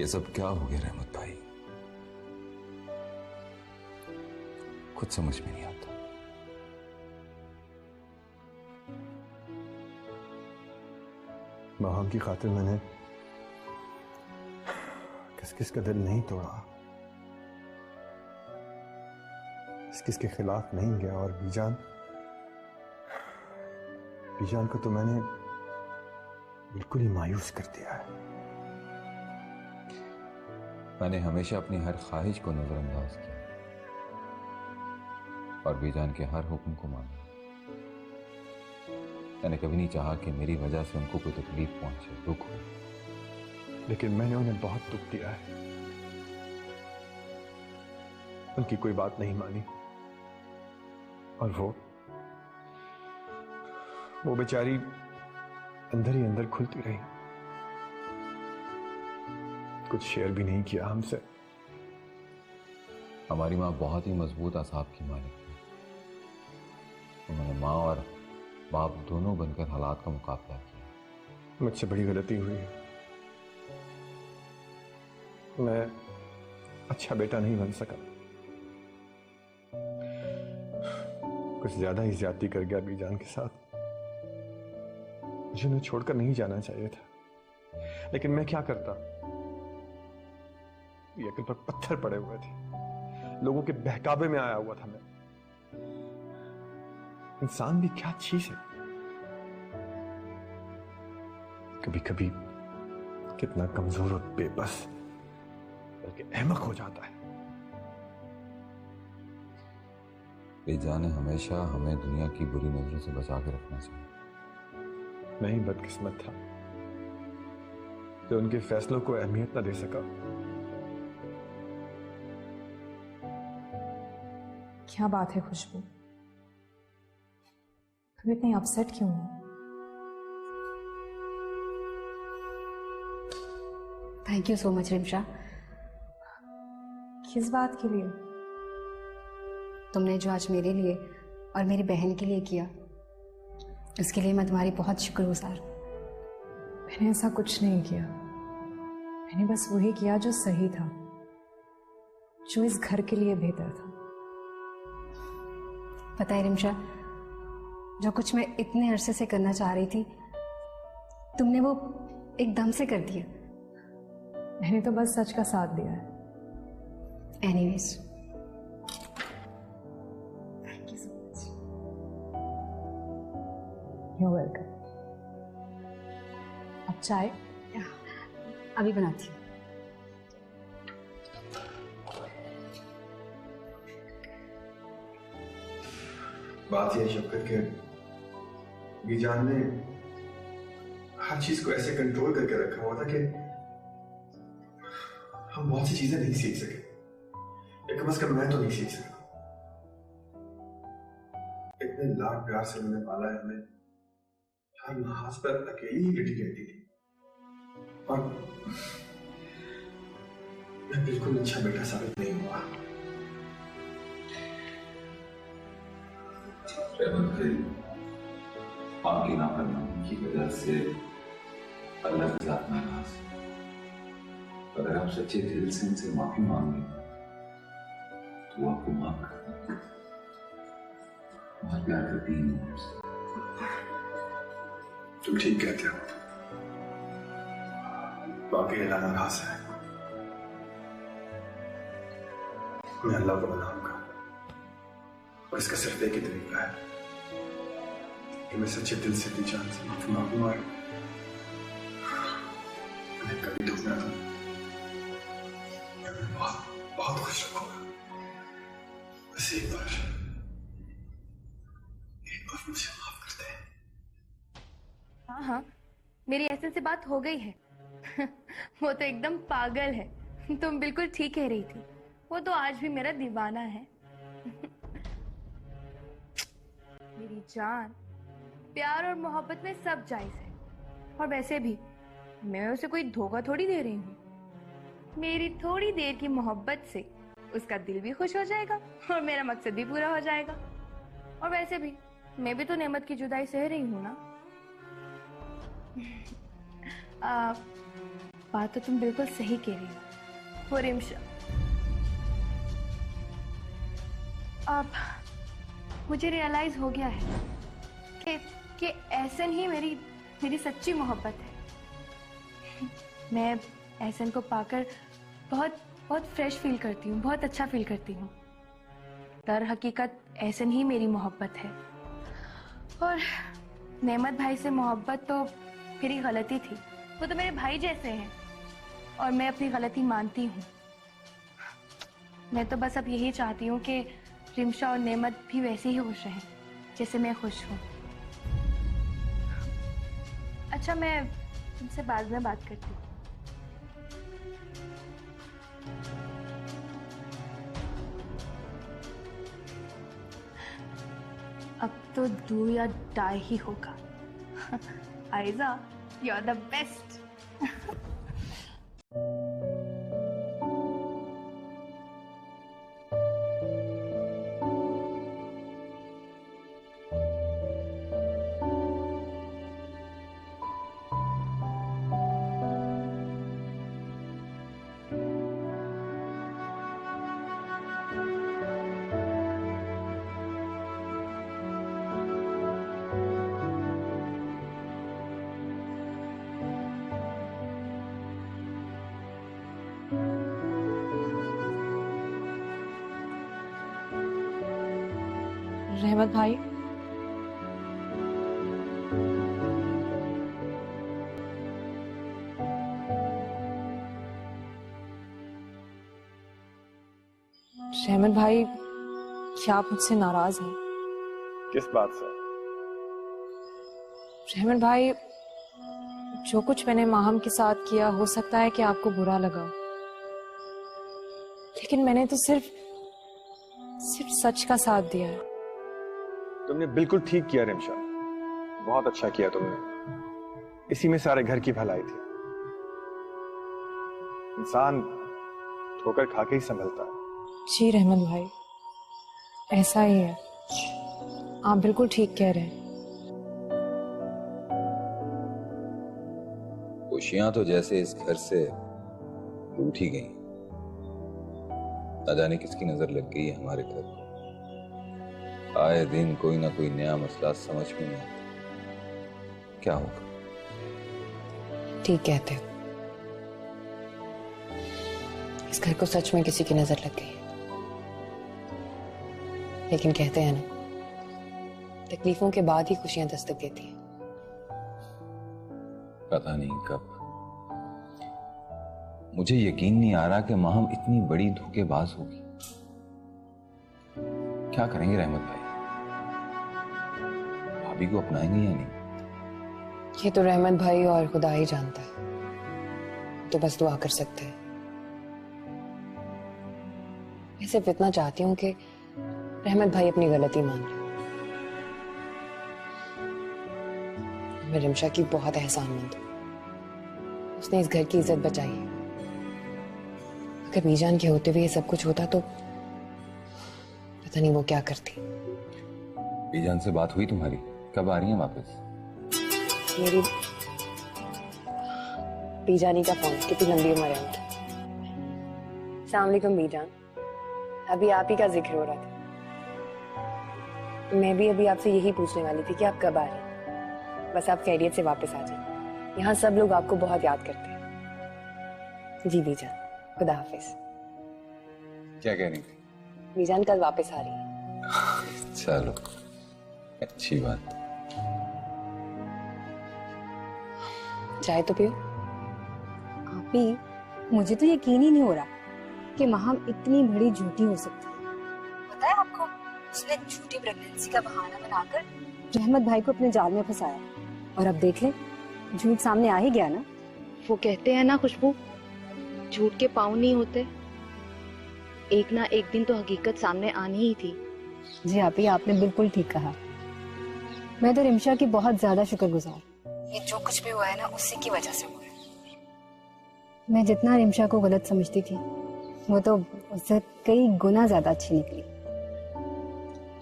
ये सब क्या हो गया रहमत भाई? कुछ समझ में नहीं आता। माहौल की खातिर मैंने किस किस का दिल नहीं तोड़ा, किस किस के खिलाफ नहीं गया, और बीजान को तो मैंने बिल्कुल ही मायूस कर दिया है। मैंने हमेशा अपनी हर ख्वाहिश को नजरअंदाज किया और बीजान के हर हुक्म को माना। मैंने कभी नहीं चाहा कि मेरी वजह से उनको कोई तकलीफ पहुंचे, दुख हो। लेकिन मैंने उन्हें बहुत दुख दिया है। उनकी कोई बात नहीं मानी और वो बेचारी अंदर ही अंदर खुलती रही, कुछ शेयर भी नहीं किया हमसे। हमारी माँ बहुत ही मजबूत असाब की मालिक थी। उन्होंने माँ और बाप दोनों बनकर हालात का मुकाबला किया। मुझसे बड़ी गलती हुई है। मैं अच्छा बेटा नहीं बन सका, कुछ ज्यादा ही ज्यादती कर गया बीजान के साथ। मुझे उन्हें छोड़कर नहीं जाना चाहिए था, लेकिन मैं क्या करता। ये अकल पर पत्थर पड़े हुए थे, लोगों के बहकावे में आया हुआ था मैं। इंसान भी क्या चीज है, कभी कभी कितना कमजोर और बेबस बल्कि अहमक हो जाता है। बीजान ने हमेशा हमें दुनिया की बुरी नजरों से बचा के रखना चाहिए। मैं ही बदकिस्मत था जो उनके फैसलों को अहमियत न दे सका। क्या बात है खुशबू, तुम इतनी अपसेट क्यों हो? Thank you so much Rimsha. किस बात के लिए? तुमने जो आज मेरे लिए और मेरी बहन के लिए किया, उसके लिए मैं तुम्हारी बहुत शुक्रगुजार। मैंने ऐसा कुछ नहीं किया, मैंने बस वही किया जो सही था, जो इस घर के लिए बेहतर था। पता है रिमशा, जो कुछ मैं इतने अरसे से करना चाह रही थी, तुमने वो एकदम से कर दिया। मैंने तो बस सच का साथ दिया है। Anyways, thank you so much. You welcome. अब चाय? अभी बनाती हूँ। बात यह शक्कर के बीजान ने हर चीज को ऐसे कंट्रोल करके रखा हुआ था कि हम बहुत सी चीजें नहीं सीख सके। कम से कम मैं तो नहीं सीख सका। इतने लाड प्यार से उन्होंने पाला है हमें, हर महाज पर अकेली ही बेटी कहती थी, और मैं बिल्कुल अच्छा बेटा साबित नहीं हुआ। आपकी नाफरमानी की वजह से अल्लाह के साथ नाराज। अगर आप सच्चे दिल से उनसे माफी मांगे तो वो आपको माफ कर देंगे। बहुत प्यार करती हैं आपसे। तुम ठीक कहते हो, बाकी अल्लाह नाराज है। मैं अल्लाह को मनाऊंगा, और इसका सिर्फ एक ही तरीका है कि मैं सच्चे दिल से बीजान से माफी मांगूंगा, उन्हें कभी दुख ना दूं। मैं बहुत बहुत खुश रखूंगा। बस एक बार मुझे माफ कर दे। हाँ हाँ, मेरी ऐसे से बात हो गई है। वो तो एकदम पागल है। तुम बिल्कुल ठीक कह रही थी, वो तो आज भी मेरा दीवाना है। मेरी जान, प्यार और मोहब्बत में सब जायज है, और वैसे भी मैं उसे कोई धोखा थोड़ी दे रही हूँ। मेरी थोड़ी देर की मोहब्बत से उसका दिल भी खुश हो जाएगा और मेरा मकसद भी पूरा हो जाएगा। और वैसे भी मैं भी तो नेमत की जुदाई सह रही हूँ ना। बात तो तुम बिल्कुल सही कह रही हो। वो रिमशा, अब मुझे रियलाइज हो गया है कि एहसन ही मेरी सच्ची मोहब्बत है। मैं एहसन को पाकर बहुत बहुत फ्रेश फील करती हूँ, बहुत अच्छा फील करती हूँ। दर हकीकत एहसन ही मेरी मोहब्बत है, और नेमत भाई से मोहब्बत तो मेरी गलती थी। वो तो मेरे भाई जैसे हैं और मैं अपनी गलती मानती हूँ। मैं तो बस अब यही चाहती हूँ कि रिमशा और नेमत भी वैसे ही खुश रहें जैसे मैं खुश हूँ। अच्छा, मैं तुमसे बाद में बात करती हूँ। अब तो डू या डाई ही होगा। Aiza, you are the best. रहमत भाई, रहमत भाई, क्या आप मुझसे नाराज हैं? किस बात से? रहमत भाई, जो कुछ मैंने माहम के साथ किया, हो सकता है कि आपको बुरा लगा, लेकिन मैंने तो सिर्फ सच का साथ दिया है। तुमने बिल्कुल ठीक किया रिमशा, बहुत अच्छा किया तुमने। इसी में सारे घर की भलाई थी। इंसान ठोकर खा के ही संभलता है। जी रहमत भाई, ऐसा ही है, आप बिल्कुल ठीक कह रहे हैं। खुशियां तो जैसे इस घर से लूट ही गई। न जाने किसकी नजर लग गई है हमारे घर को। आए दिन कोई ना कोई नया मसला समझ में नहीं आता क्या होगा। ठीक कहते हो, इस घर को सच में किसी की नजर लग गई है। लेकिन कहते हैं ना, तकलीफों के बाद ही खुशियां दस्तक देती हैं। पता नहीं कब। मुझे यकीन नहीं आ रहा कि माहम इतनी बड़ी धोखेबाज होगी। क्या करेंगे रहमत भाई? भाभी को अपनाएंगे या नहीं? ये तो रहमत भाई और खुदा ही जानता है, तो बस दुआ कर सकते हैं। मैं सिर्फ इतना चाहती हूँ कि रहमत भाई अपनी गलती मान ले। मैं रिमशा की बहुत एहसानमंद हूँ, उसने इस घर की इज्जत बचाई है। अगर मीजान के होते हुए ये सब कुछ होता तो पता नहीं वो क्या करती। बीजान से बात हुई तुम्हारी? कब आ रही हैं वापस? मेरी बीजानी का फोन, कितनी लंबी उम्र है उनकी। अस्सलाम वालेकुम बीजान, अभी आप ही का जिक्र हो रहा था। मैं भी अभी आपसे यही पूछने वाली थी कि आप कब आ रहे हैं। बस आप खैरियत से वापस आ जाइए, यहाँ सब लोग आपको बहुत याद करते हैं। जी बीजान, खुदा हाफिज। क्या कह रही थी? बीजान कल वापस आ रही है। चलो, अच्छी बात। चाय तो पियो। आपी, मुझे तो यकीन ही नहीं हो रहा कि माहम इतनी बड़ी झूठी हो सकती है। पता है आपको, उसने झूठी प्रेगनेंसी का बहाना बनाकर रहमत भाई को अपने जाल में फंसाया, और अब देख ले, झूठ सामने आ ही गया ना। वो कहते हैं ना खुशबू, झूठ के पाँव नहीं होते। एक ना एक दिन तो हकीकत सामने आनी ही थी। जी आपी, आपने बिल्कुल ठीक कहा। मैं तो रिमशा की बहुत ज्यादा शुक्रगुजार। ये जो कुछ भी हुआ है ना, उसी की वजह से हुआ है। मैं जितना रिमशा को गलत समझती थी, वो तो उससे कई गुना ज्यादा अच्छी निकली।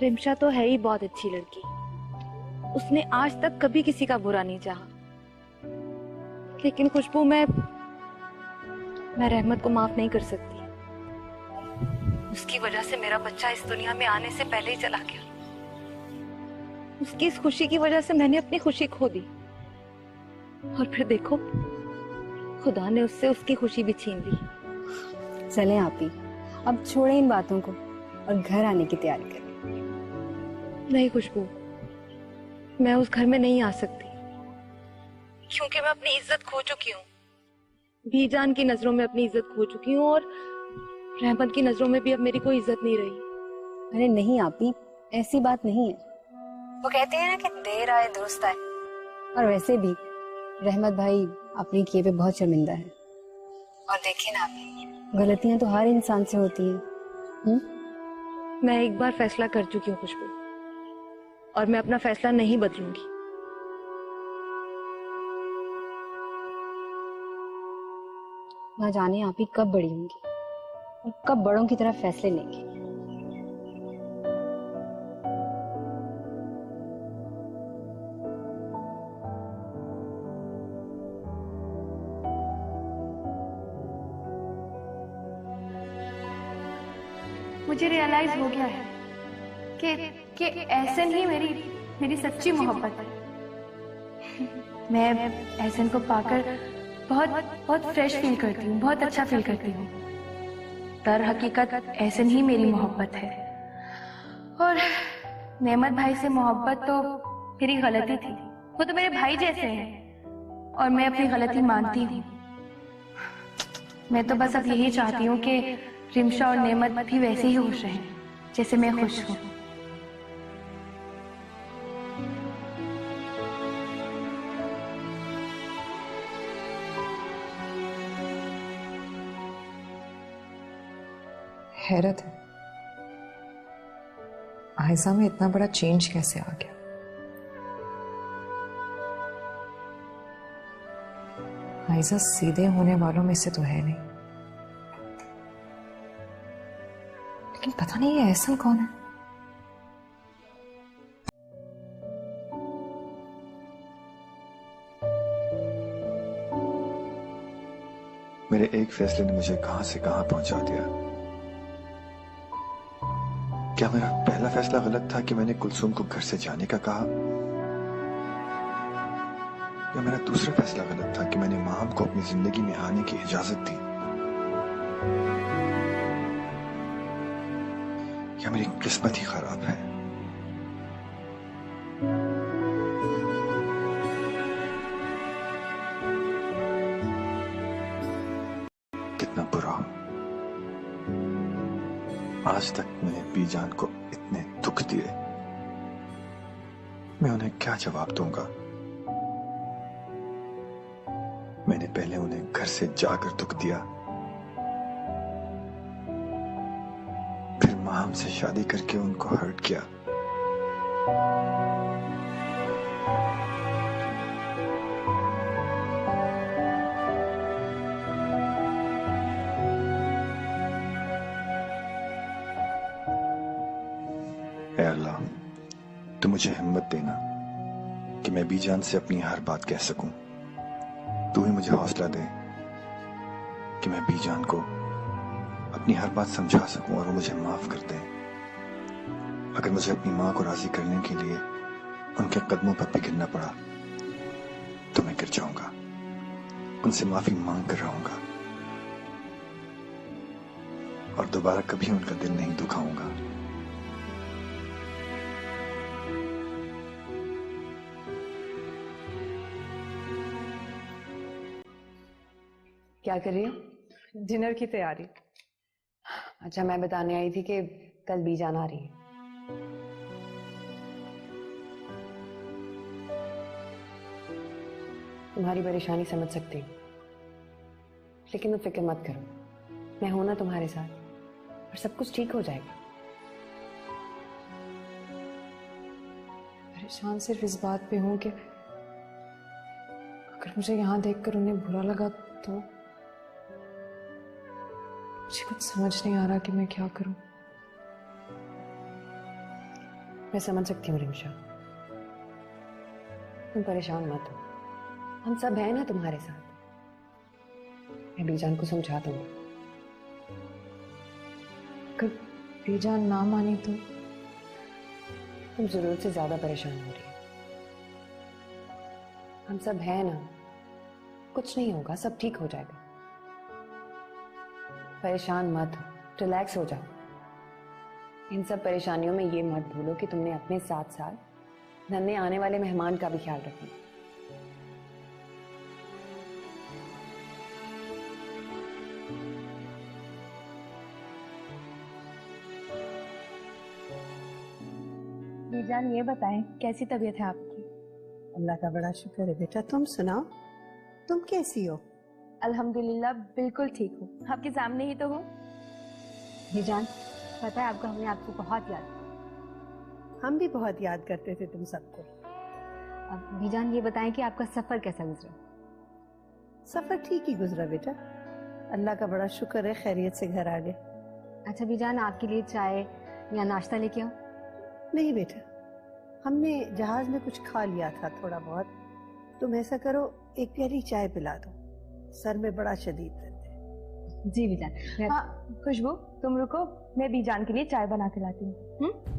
रिमशा तो है ही बहुत अच्छी लड़की। उसने आज तक कभी किसी का बुरा नहीं चाहा। लेकिन खुशबू, मैं मैं रहमत को माफ नहीं कर सकती। उसकी वजह से मेरा बच्चा इस दुनिया में आने से पहले ही चला गया। उसकी इस खुशी की वजह से मैंने अपनी खुशी खो दी, और फिर देखो खुदा ने उससे उसकी खुशी भी छीन ली। चलें आप ही, अब छोड़ें इन बातों को और घर आने की तैयारी करें। नहीं खुशबू, मैं उस घर में नहीं आ सकती, क्योंकि मैं अपनी इज्जत खो चुकी हूँ। बीजान की नजरों में अपनी इज्जत खो चुकी हूँ, और रहमत की नजरों में भी अब मेरी कोई इज्जत नहीं रही। अरे नहीं आप ही, ऐसी बात नहीं है। वो कहते हैं ना कि देर आए दुरुस्त आए। और वैसे भी रहमत भाई अपने किए पे बहुत शर्मिंदा है। और देखिए ना आप, गलतियां तो हर इंसान से होती हैं। मैं एक बार फैसला कर चुकी हूँ खुशबू, और मैं अपना फैसला नहीं बदलूंगी। ना जाने आप ही कब बड़ी होंगी और कब बड़ों की तरह फैसले लेंगी। मुझे रियलाइज हो गया है कि एहसन ही मेरी सच्ची मोहब्बत है। मैं एहसन को पाकर बहुत बहुत फ्रेश फील करती हूँ, बहुत अच्छा फील करती हूँ। दर हकीकत एहसन ही मेरी मोहब्बत है, और नेमत भाई से मोहब्बत तो मेरी गलती थी। वो तो मेरे भाई जैसे हैं, और मैं अपनी गलती मानती हूँ। मैं तो बस अब यही चाहती हूँ कि रिमशा और नेमत भी वैसे ही खुश रहें जैसे मैं खुश हूँ। हैरत है, आयशा में इतना बड़ा चेंज कैसे आ गया। आयशा सीधे होने वालों में से तो है नहीं, लेकिन पता नहीं ये एहसन कौन है। मेरे एक फैसले ने मुझे कहां से कहां पहुंचा दिया। क्या मेरा पहला फैसला गलत था कि मैंने कुलसुम को घर से जाने का कहा, या मेरा दूसरा फैसला गलत था कि मैंने माहम को अपनी जिंदगी में आने की इजाजत दी, या मेरी किस्मत ही खराब है। कितना बुरा हूं। आज तक मैंने बीजान को इतने दुख दिए, मैं उन्हें क्या जवाब दूंगा। मैंने पहले उन्हें घर से जाकर दुख दिया, फिर माहम से शादी करके उनको हर्ट किया। ऐ अल्लाह, तू मुझे हिम्मत देना कि मैं बीजान से अपनी हर बात कह सकूं। तू ही मुझे हौसला दे कि मैं बीजान को अपनी हर बात समझा सकूं और वो मुझे माफ कर दे। अगर मुझे अपनी मां को राजी करने के लिए उनके कदमों पर भी गिरना पड़ा तो मैं गिर जाऊंगा, उनसे माफी मांग कर रहूंगा, और दोबारा कभी उनका दिल नहीं दुखाऊंगा। क्या कर रही हो? डिनर की तैयारी। अच्छा, मैं बताने आई थी कि कल बीजान आ रही है। तुम्हारी परेशानी समझ सकती हूँ, लेकिन तुम फिक्र मत करो, मैं हूं ना तुम्हारे साथ, और सब कुछ ठीक हो जाएगा। परेशान सिर्फ इस बात पे हूं कि अगर मुझे यहां देखकर उन्हें बुरा लगा तो मुझे कुछ समझ नहीं आ रहा कि मैं क्या करूं। मैं समझ सकती हूँ रिमशा, तुम परेशान मत हो, हम सब हैं ना तुम्हारे साथ। मैं बीजान को समझा दूंगी। अगर बीजान ना माने तो तुम जरूरत से ज्यादा परेशान हो रही हो। हम सब हैं ना, कुछ नहीं होगा, सब ठीक हो जाएगा। परेशान मत हो, रिलैक्स हो जाओ। इन सब परेशानियों में ये मत भूलो कि तुमने अपने साथ साथ नन्हे आने वाले मेहमान का भी ख्याल रखना। बीजान ये बताएं कैसी तबीयत है आपकी? अल्लाह का बड़ा शुक्र है बेटा। तुम सुनाओ, तुम कैसी हो? अल्हम्दुलिल्लाह बिल्कुल ठीक हूँ, आपके सामने ही तो हूँ। बीजान, पता है आपको, हमने आपको बहुत याद किया। हम भी बहुत याद करते थे तुम सबको। अब बीजान ये बताएं कि आपका सफर कैसा गुजरा? सफर ठीक ही गुजरा बेटा, अल्लाह का बड़ा शुक्र है, खैरियत से घर आ गए। अच्छा बीजान, आपके लिए चाय या नाश्ता लेके आओ? नहीं बेटा, हमने जहाज में कुछ खा लिया था थोड़ा बहुत। तुम ऐसा करो, एक प्याली चाय पिला दो, सर में बड़ा शदीद दर्द है। जी बीजान। हाँ खुशबू, तुम रुको, मैं बीजान के लिए चाय बना के लाती हूँ।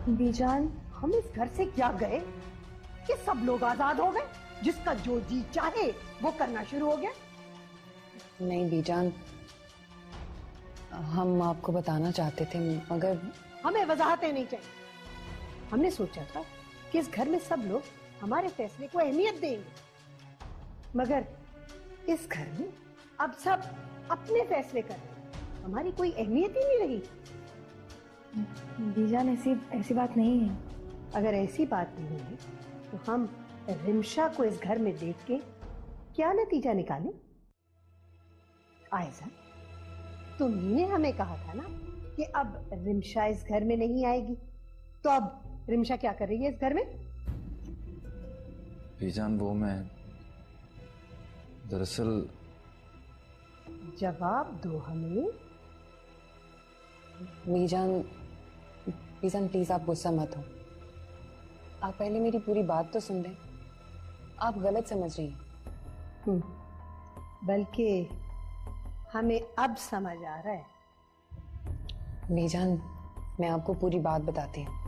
बीजान, हम इस घर से क्या गए कि सब लोग आजाद हो गए, जिसका जो जी चाहे वो करना शुरू हो गया। नहीं बीजान, हम आपको बताना चाहते थे मगर हमें वजाहतें नहीं चाहिए। हमने सोचा था कि इस घर में सब लोग हमारे फैसले को अहमियत देंगे, मगर इस घर में अब सब अपने फैसले कर रहे हैं, हमारी कोई अहमियत ही नहीं रही। बीजान ऐसी बात नहीं है। अगर ऐसी बात नहीं है तो हम रिमशा को इस घर में देख के क्या नतीजा निकालें? आयजा, तुमने हमें कहा था ना कि अब रिमशा इस घर में नहीं आएगी, तो अब रिमशा क्या कर रही है इस घर में? बीजान, वो मैं दरअसल जवाब दो हमें। बीजान, बीजान प्लीज आप गुस्सा मत हो। आप पहले मेरी पूरी बात तो सुन लें। आप गलत समझ रही हैं। बल्कि हमें अब समझ आ रहा है। बीजान, मैं आपको पूरी बात बताती हूँ।